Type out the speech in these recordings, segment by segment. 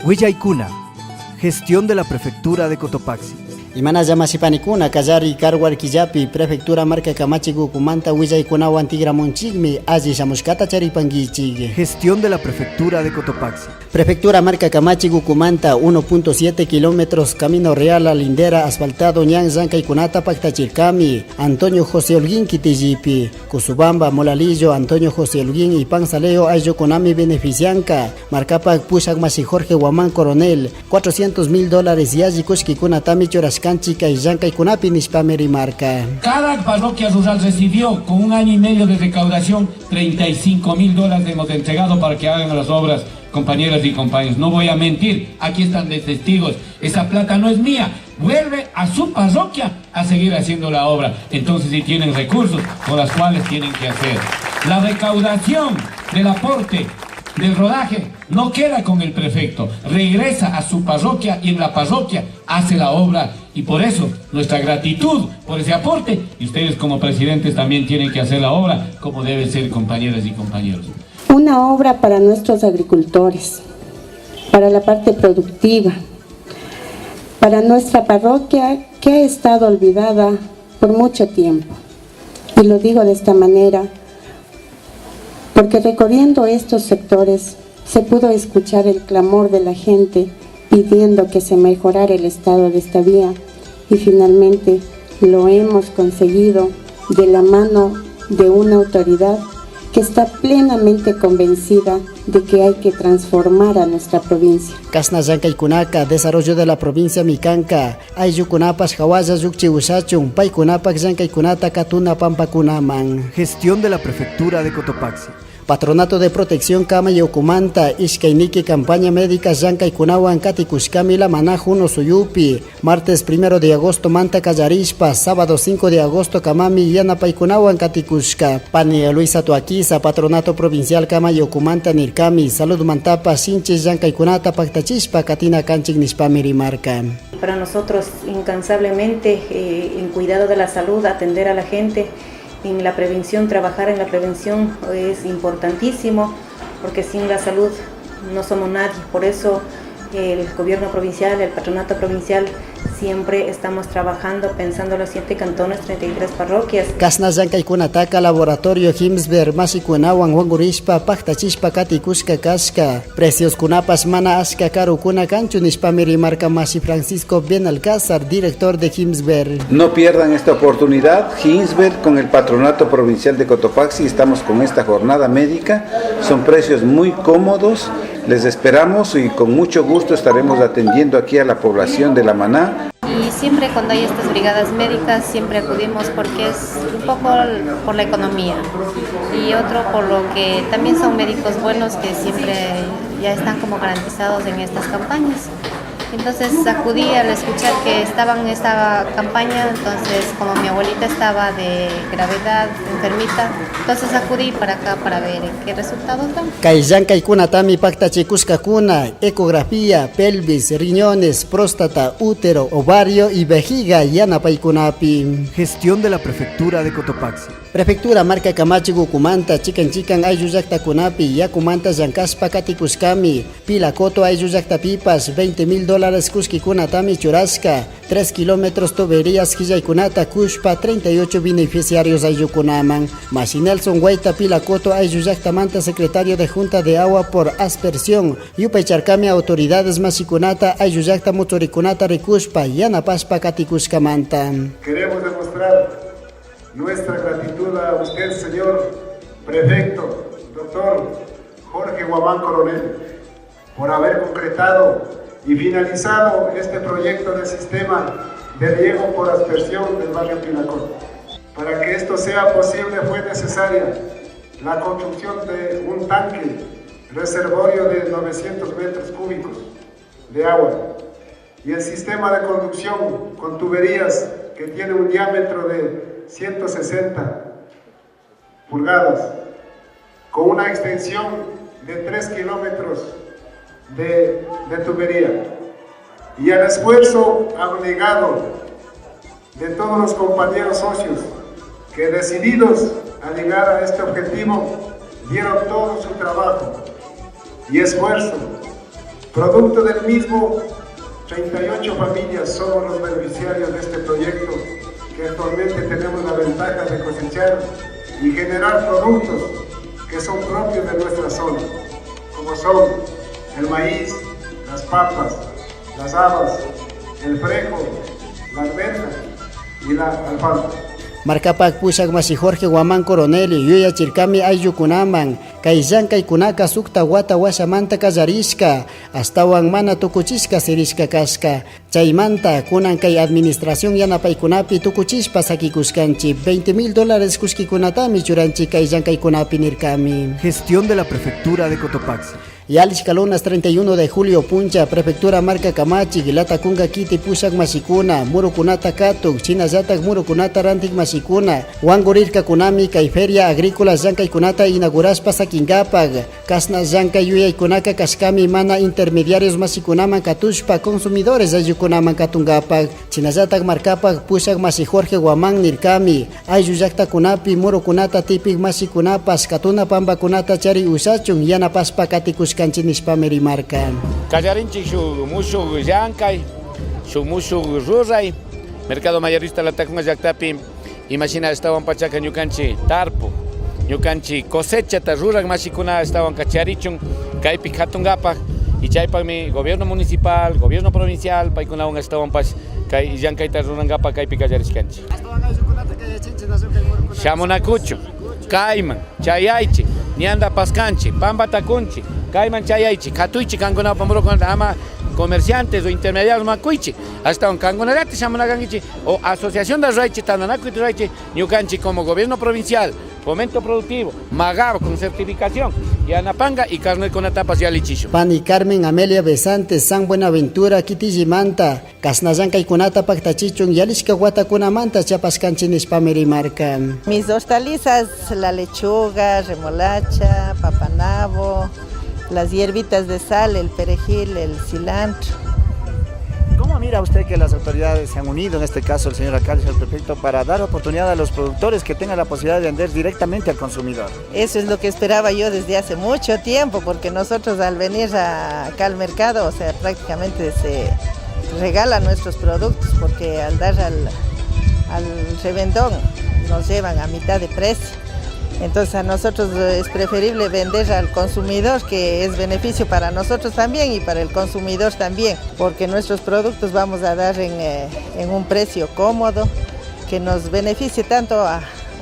Huillaykuna, gestión de la Prefectura de Cotopaxi. Imana llamasipanikuna kallari karwar killapi prefectura marca Kamachi Gukumanta Huillaykunawan tigramunchikmi alli shamushkata charipanguichik. Gestión de la Prefectura de Cotopaxi. Prefectura marca Kamachi Gukumanta 1.7 kilómetros camino real a lindera asfaltado ñan llankaykunata paktachirkami Antonio José Holguín Kitijipi Kusubamba Molalillo Antonio José Holguín y Pansaleo ayllukunami beneficianka marcapak pushak masi Jorge Guamán Coronel $400,000 y alli kushkikunatami churashkanchik y llankaykunapi nishpameri marca. Cada parroquia rural recibió con 1 año y medio de recaudación $35,000 hemos entregado para que hagan las obras. Compañeras y compañeros, no voy a mentir, aquí están de testigos, esa plata no es mía, vuelve a su parroquia a seguir haciendo la obra. Entonces sí tienen recursos con los cuales tienen que hacer. La recaudación del aporte del rodaje no queda con el prefecto, regresa a su parroquia y en la parroquia hace la obra. Y por eso nuestra gratitud por ese aporte, y ustedes como presidentes también tienen que hacer la obra como debe ser, compañeras y compañeros. Una obra para nuestros agricultores, para la parte productiva, para nuestra parroquia que ha estado olvidada por mucho tiempo. Y lo digo de esta manera, porque recorriendo estos sectores se pudo escuchar el clamor de la gente pidiendo que se mejorara el estado de esta vía y finalmente lo hemos conseguido de la mano de una autoridad que está plenamente convencida de que hay que transformar a nuestra provincia. Kasna llankaykunaka, desarrollo de la provincia Mikanka, ayllukunapas hawalla llukchi usachun, paykunapak llankaykunata katuna pampakunaman. Gestión de la Prefectura de Cotopaxi. Patronato de Protección Kama Yokumanta, Ishkainiki Campaña Médica Llankaykunawan Katikushkami la Manajuno Suyupi, martes 1 de agosto Manta Kallarishpa, sábado 5 de agosto Kamami Yanapaykunawan Katikushka, Pani Luisa Tuaquiza, Patronato Provincial Kama Yokumanta Nirkami, Salud Mantapa, Sinches Llankaykunata Paktachishpa, Katina Kanchik Nishpamiri Marca. Para nosotros incansablemente en cuidado de la salud, atender a la gente, en la prevención, trabajar en la prevención es importantísimo, porque sin la salud no somos nadie. Por eso el gobierno provincial, el patronato provincial, siempre estamos trabajando pensando en los 7 cantones, 33 parroquias. Kasna llankaykunataka laboratorio Himsber masikunawan wangurishpa paktachishpa katikushka kashka. Precios kunapas mana ashka karukuna kanchu nishpamiri marca Masi Francisco Benalcázar, director de Himsber. No pierdan esta oportunidad. Himsber con el patronato provincial de Cotopaxi estamos con esta jornada médica. Son precios muy cómodos. Les esperamos y con mucho gusto estaremos atendiendo aquí a la población de La Maná. Y siempre cuando hay estas brigadas médicas siempre acudimos porque es un poco por la economía y otro por lo que también son médicos buenos que siempre ya están como garantizados en estas campañas. Entonces acudí al escuchar que estaban en esta campaña, entonces como mi abuelita estaba de gravedad, enfermita, entonces acudí para acá para ver qué resultados dan. Llankaykunatami paktachikushkakuna, ecografía, pelvis, riñones, próstata, útero, ovario y vejiga yanapaykunapi. Gestión de la Prefectura de Cotopaxi. Prefectura marca Kamachi Gukumanta, chican ayllullaktakunapi, yakumanta llankaspa katikushkami, pilakoto ayllullaktapipas, $20,000 kushkikunatami churashka, 3 kilómetros tuberías Quillaykunata kushpa, 38 beneficiarios ayllukunaman. Masi Nelson Guaita pilakoto ayllullaktamanta, secretario de Junta de Agua por aspersión, yupaycharkami autoridades masikunata ayllullakta motorikunata rikushpa, yanapashpa katikushkamanta. Queremos demostrar nuestra gratitud a usted, señor prefecto, doctor Jorge Guamán Coronel, por haber concretado y finalizado este proyecto de sistema de riego por aspersión del barrio Pilacoto. Para que esto sea posible fue necesaria la construcción de un tanque reservorio de 900 metros cúbicos de agua y el sistema de conducción con tuberías que tiene un diámetro de 160 pulgadas, con una extensión de 3 kilómetros de tubería, y el esfuerzo abnegado de todos los compañeros socios que, decididos a llegar a este objetivo, dieron todo su trabajo y esfuerzo Producto del mismo, 38 familias somos los beneficiarios de este proyecto, que actualmente tenemos la ventaja de cosechar y generar productos que son propios de nuestra zona, como son el maíz, las papas, las habas, el frejo, la alberja y la alfalfa. Marcapac pushak masi Jorge Guamán Coronel yuya chirkami ayukunaman kayjan kaykunaka sukta wata wasamanta kasharishka astawan mana tukuchishka sirishka kashka chaymanta kunan kay administración yanapaykunapi tukuchishpa sakikuskanchi $20,000 kushkikunatami churanchi kayjan kaykunapi nirkami. Gestión de la Prefectura de Cotopaxi. Yalis Calonas 31 de julio Puncha, Prefectura Marca Camachi, Gilata Kunga Kiti Pushak Masikuna, Murukunata Katuk, China Zatak Murukunata Rantik Masikuna, Wangurirka Kunami, Kaiferia Agrícola Zanka Kunata Inauguraspa Sakingapag, Kasna Zanka Yuya Kunaka Kaskami Mana Intermediarios Masikunaman Katushpa, Consumidores Ayukunaman Katungapag, China Zatak Markapag Pushak Masi Jorge Guamán Nirkami, Ayuyakta Kunapi, Murukunata Tipik Masikunapas, Katuna Pamba Kunata Chari Usachun, Yana Paspa Katikus Canchinispa Merimarcan. Callarinchi su musu yankay, su musu ruray, mercado mayorista la tacunga yaktapi, imagina estaban pachaca ñucanchi tarpo, ñucanchi cosecha ta rurak mashikuna estaban cacharichun, kaypi katungapa, y chaypa mi gobierno municipal, gobierno provincial, paikunawan estaban pas kay yankay ta rurangapa kaypi callarishkanchi. Shamunakuchu, kayman, chayaychi, nianda pascanchi, pamba tacunchi. Kaiman chayaichi, katuichi kanguna pamuro con ama comerciantes o intermediarios macuichi, hasta un kangunagati shamunagangichi o asociación de raichi tananakuiti raichi ñucanchi como gobierno provincial, fomento productivo, magab con certificación, y anapanga y carnet con etapas y alichicho. Pani Carmen Amelia Besante, San Buenaventura, Kitiji Manta, Kasnayanka y Kunata Pactachichun, Yalishka Guatacuna Manta, Chiapas Canchinis Pamerimarcan. Mis hortalizas, la lechuga, remolacha, papanabo, las hierbitas de sal, el perejil, el cilantro. ¿Cómo mira usted que las autoridades se han unido, en este caso el señor alcalde y el prefecto, para dar oportunidad a los productores que tengan la posibilidad de vender directamente al consumidor? Eso es lo que esperaba yo desde hace mucho tiempo, porque nosotros al venir acá al mercado, o sea, prácticamente se regalan nuestros productos, porque al dar al revendón nos llevan a mitad de precio. Entonces a nosotros es preferible vender al consumidor, que es beneficio para nosotros también y para el consumidor también, porque nuestros productos vamos a dar en un precio cómodo, que nos beneficie tanto a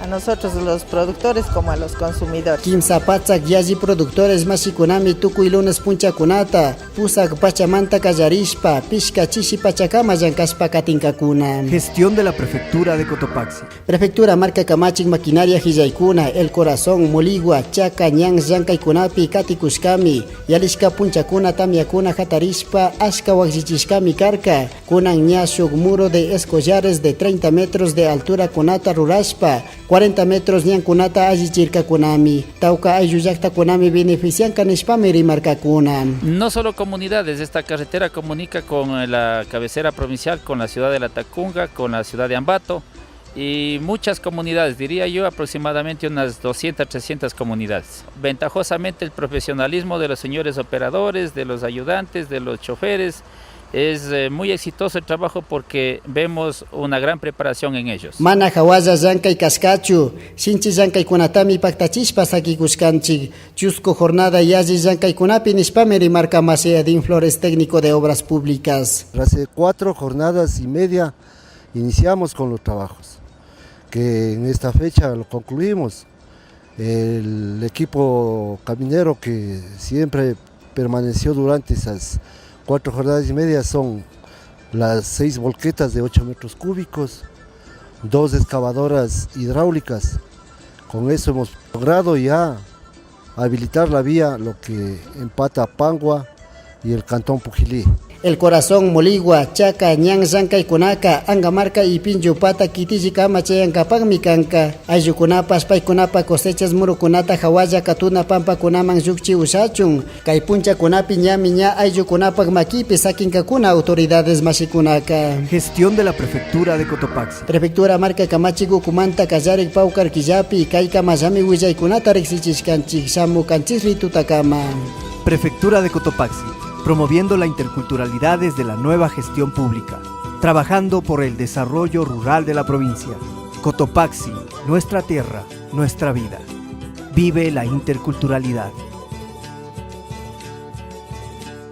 nosotros los productores como a los consumidores. Kim Zapatsak Yaji productores Masikunami Tukuy lunes Puncha Kunata, Pusak Pachamanta Callarishpa, Pishka Chishi Pachacama Yankaspa Katinkakuna. Gestión de la Prefectura de Cotopaxi. Prefectura Marca Camachik Maquinaria Hijaykuna, El Corazón, Moligua, Chaca, Ñang, Yankaykunapi, Katikuskami, Yalishka Punchakuna, Tamiakuna, Jatarishpa, Ashka Waxichishkami Karka, Kunan Ñashuk, muro de escollares de 30 metros de altura Kunata Rurashpa, 40 metros nian kunata ayichirka kunami, tauka ayuyakta kunami benefician kanishpameri marca kunam. No solo comunidades, esta carretera comunica con la cabecera provincial, con la ciudad de La Tacunga, con la ciudad de Ambato y muchas comunidades, diría yo aproximadamente unas 200, 300 comunidades. Ventajosamente el profesionalismo de los señores operadores, de los ayudantes, de los choferes. Es muy exitoso el trabajo porque vemos una gran preparación en ellos. Mana hawaza zankay kaskachu, sinchi zankay kunatami paktachispa sakikuskanchik, chusco jornada yazi zankay kunapi nispameri marca Maceadín Flores, técnico de obras públicas. Hace 4 jornadas y media iniciamos con los trabajos, que en esta fecha lo concluimos. El equipo caminero que siempre permaneció durante esas 4 jornadas y media son las 6 volquetas de 8 metros cúbicos, 2 excavadoras hidráulicas. Con eso hemos logrado ya habilitar la vía, lo que empata Pangua y el cantón Pujilí. El Corazón, Moligua, Chaca, Ñang, Zankay Kunaka, Angamarca y Pinjupata, Kitijikama, Chayankapang Mikanka, Ayukunapas, Paikunapa, cosechas Murukunata, Hawaya, Katuna, Pampa, Kunaman, Yukchi, Usachun, Kaipuncha, Kunapi, Ñamiña, Ayukunapak, Makipi, Sakinkakuna, autoridades Masikunaka. Gestión de la Prefectura de Cotopaxi. Prefectura Marca Camachigu, Kumanta, Kazarek, Paucar, Killapi, Kaika, Mazami, Huillay, Kunata, Rexichiskanchik, Samu, Kanchisri, Tutakama. Prefectura de Cotopaxi. promoviendo la interculturalidad desde la nueva gestión pública, trabajando por el desarrollo rural de la provincia. Cotopaxi, nuestra tierra, nuestra vida. Vive la interculturalidad.